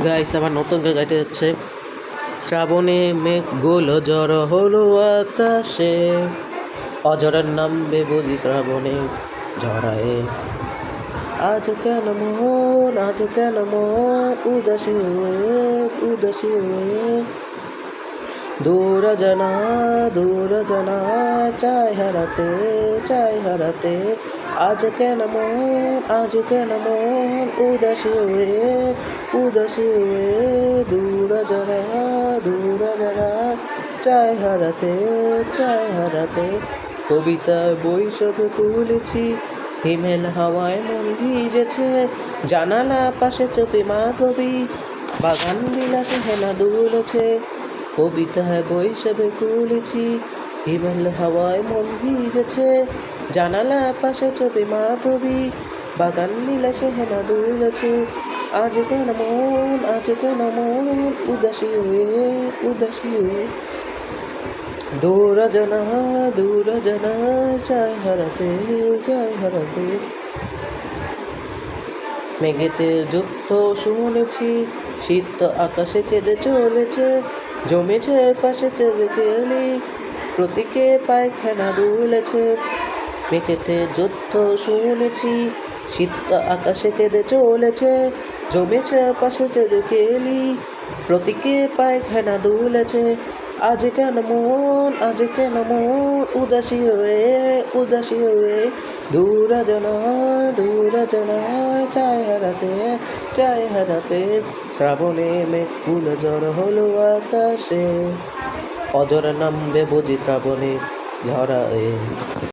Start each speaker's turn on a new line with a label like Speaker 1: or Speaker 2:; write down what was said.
Speaker 1: Guys আবার নতুন গান গাইতে যাচ্ছে। শ্রাবণে মেঘগুলো জড়ো হলো আকাশে, অজরের নামবে বুঝি শ্রাবণে ঝরায়ে। আজ কেন মন, আজ কেন মন উদাসী হয়ে, উদাসী হয়ে। দূর জানা, দূর জানা, চাই হারাতে, চাই হারাতে। আজ কেন মন, আজ কেন মন উদাসী হয়ে, উদাসী হয়ে। দূর জানা, দূর জানা, চাই হারাতে, চাই হারাতে। কবিতায় বই সব খুলেছি, হিমেল হাওয়ায় মন ভিজেছে। জানালা পাশে চোপে মাধবী, বাগান বিলাসে হেনা দুলেছে। কবিতায় বই সবে খুলেছি, হিমেল হাওয়ায় মন ভিজেছে। জানালা পাশে চোপে মাধবী, বাগান বিলাসে হেনা দুলেছে। আজ কেন মন, আজ কেন মন উদাসী হয়ে, উদাসী হয়ে। দূর জানা, দূর জানা, চাই হারাতে, চাই হারাতে। মেঘেতে যুদ্ধ শুনেছি, শীত আকাশে কেঁদে চলেছে। জমেছে পাশে চেবে গেলি, প্রতীকে পায়খানা দুলেছে। মেঘেতে যুদ্ধ শুনেছি, শীত আকাশে কেঁদে চলেছে। জমেছে পাশে চেবে গেলি, প্রতীকে পায়খানা দুলেছে। আজ কেন মন, আজ কেন মন উদাসী হয়ে, উদাসী হয়ে। দূর জানা, দূর জানা, চাই হারাতে, চাই হারাতে। শ্রাবণে মেঘগুলো জড়ো হলো আকাশে, অজর নামবে বুঝি শ্রাবণে ঝরায়ে।